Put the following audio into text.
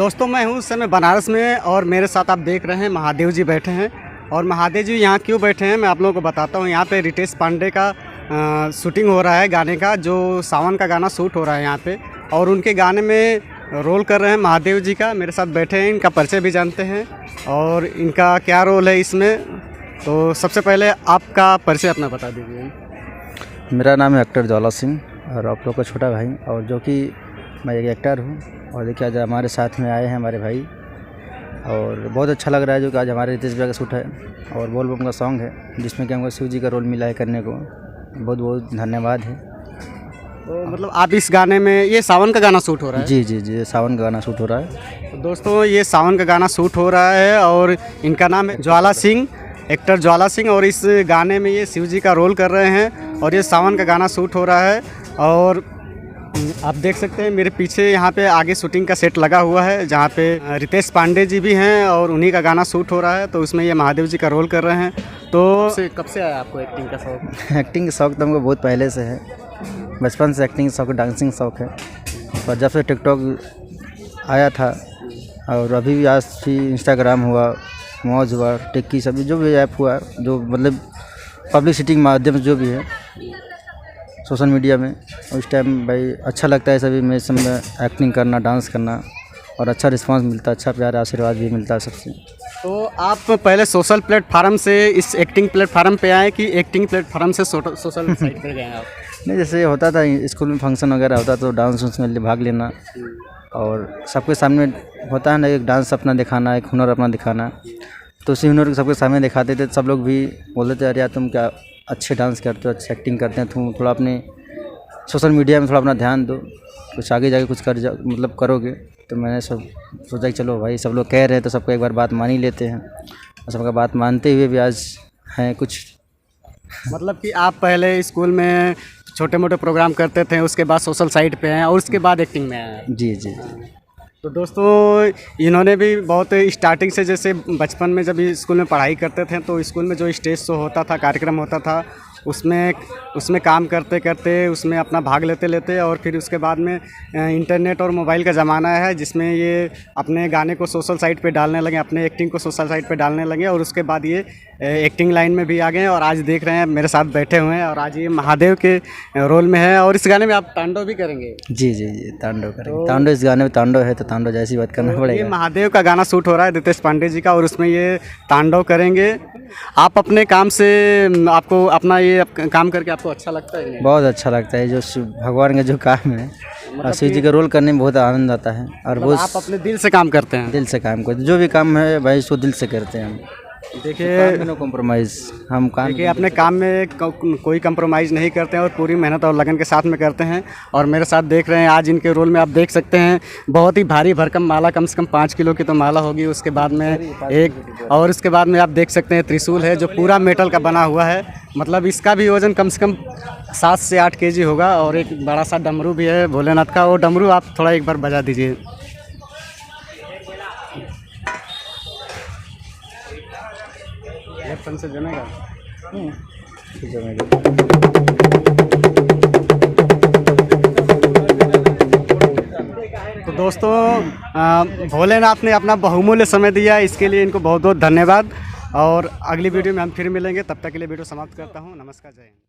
दोस्तों मैं हूँ उस समय बनारस में और मेरे साथ आप देख रहे हैं महादेव जी बैठे हैं। और महादेव जी यहाँ क्यों बैठे हैं मैं आप लोगों को बताता हूँ। यहाँ पे रितेश पांडे का शूटिंग हो रहा है गाने का, जो सावन का गाना शूट हो रहा है यहाँ पे, और उनके गाने में रोल कर रहे हैं महादेव जी का। मेरे साथ बैठे हैं, इनका परिचय भी जानते हैं और इनका क्या रोल है इसमें। तो सबसे पहले आपका परिचय अपना बता दीजिए। मेरा नाम है एक्टर ज्वाला सिंह और आप लोग का छोटा भाई, और जो कि मैं एक एक्टर हूँ। और देखिए आज हमारे साथ में आए हैं हमारे भाई, और बहुत अच्छा लग रहा है जो कि आज हमारे रितेश भैया का शूट है और बोल बम का सॉन्ग है जिसमें कि हमको शिव जी का रोल मिला है करने को। बहुत बहुत धन्यवाद है। तो मतलब आप इस गाने में, ये सावन का गाना शूट हो रहा है? जी जी जी, सावन का गाना शूट हो रहा है। तो दोस्तों ये सावन का गाना शूट हो रहा है और इनका नाम है ज्वाला सिंह, एक्टर ज्वाला सिंह, और इस गाने में ये शिव जी का रोल कर रहे हैं और ये सावन का गाना शूट हो रहा है। और आप देख सकते हैं मेरे पीछे यहाँ पे आगे शूटिंग का सेट लगा हुआ है जहाँ पे रितेश पांडे जी भी हैं और उन्हीं का गाना शूट हो रहा है। तो उसमें ये महादेव जी का रोल कर रहे हैं। तो कब से आया आपको एक्टिंग का शौक? एक्टिंग का शौक तो हमको बहुत पहले से है, बचपन से एक्टिंग शौक, डांसिंग शौक है। और जब से टिकटॉक आया था और अभी भी आज भी इंस्टाग्राम हुआ, मौज हुआ, टिक्की सभी जो भी ऐप हुआ, जो मतलब पब्लिसिटी के माध्यम से जो भी है सोशल मीडिया में, उस टाइम भाई अच्छा लगता है सभी में समय एक्टिंग करना, डांस करना, और अच्छा रिस्पांस मिलता है, अच्छा प्यार आशीर्वाद भी मिलता है सबसे। तो आप पहले सोशल प्लेटफार्म से इस एक्टिंग प्लेटफार्म पे आए कि एक्टिंग प्लेटफार्म से सोशल साइट पे गए आप? नहीं, जैसे होता था स्कूल में फंक्शन वगैरह होता तो डांस उस में भाग लेना, और सबके सामने होता है ना एक डांस अपना दिखाना, एक हुनर अपना दिखाना। तो उसी हुनर को सबके सामने दिखाते थे, सब लोग भी बोलते थे अरे यार तुम क्या अच्छे डांस करते हो, अच्छी एक्टिंग करते हैं, तुम थोड़ा अपने सोशल मीडिया में थोड़ा अपना ध्यान दो, कुछ आगे जाके कुछ मतलब करोगे। तो मैंने सोचा कि चलो भाई सब लोग कह रहे हैं तो सबको एक बार बात मान ही लेते हैं, और सबका बात मानते हुए भी आज हैं कुछ। मतलब कि आप पहले स्कूल में छोटे मोटे प्रोग्राम करते थे, उसके बाद सोशल साइट पे हैं और उसके बाद एक्टिंग में आए? जी जी। तो दोस्तों इन्होंने भी बहुत स्टार्टिंग से, जैसे बचपन में जब स्कूल में पढ़ाई करते थे तो स्कूल में जो स्टेज शो होता था, कार्यक्रम होता था, उसमें काम करते करते उसमें अपना भाग लेते लेते, और फिर उसके बाद में इंटरनेट और मोबाइल का ज़माना है जिसमें ये अपने गाने को सोशल साइट पे डालने लगे, अपने एक्टिंग को सोशल साइट पे डालने लगे, और उसके बाद ये एक्टिंग लाइन में भी आ गए और आज देख रहे हैं मेरे साथ बैठे हुए हैं, और आज ये महादेव के रोल में है। और इस गाने में आप तांडव भी करेंगे? जी जी जी, तांडव करेंगे। तांडव इस गाने में तांडव है तो तांडव जैसी बात करना पड़ेगा। ये महादेव का गाना शूट हो रहा है रितेश पांडे जी का, और उसमें ये तांडव करेंगे। आप अपने काम से, आपको अपना ये काम करके आपको अच्छा लगता है? नहीं? बहुत अच्छा लगता है, जो भगवान का जो काम है और शिव जी का रोल करने में बहुत आनंद आता है। और वो आप अपने दिल से काम करते हैं? दिल से काम करते, जो भी काम है भाई उसको दिल से करते हैं हम। देखिए नो कॉम्प्रोमाइज़, हम काम देखिए अपने काम में कोई कंप्रोमाइज़ नहीं करते हैं और पूरी मेहनत और लगन के साथ में करते हैं। और मेरे साथ देख रहे हैं आज इनके रोल में, आप देख सकते हैं बहुत ही भारी भरकम माला, कम से कम 5 किलो की तो माला होगी। उसके बाद में और उसके बाद में आप देख सकते हैं त्रिशूल है जो पूरा मेटल का बना हुआ है, मतलब इसका भी वज़न कम से कम 7 से 8 केजी होगा। और एक बड़ा सा डमरू भी है भोलेनाथ का, वो डमरू आप थोड़ा एक बार बजा दीजिए। से जमेगा। तो दोस्तों भोलेनाथ ने अपना बहुमूल्य समय दिया, इसके लिए इनको बहुत बहुत धन्यवाद। और अगली वीडियो में हम फिर मिलेंगे, तब तक के लिए वीडियो समाप्त करता हूँ। नमस्कार, जय हिंद।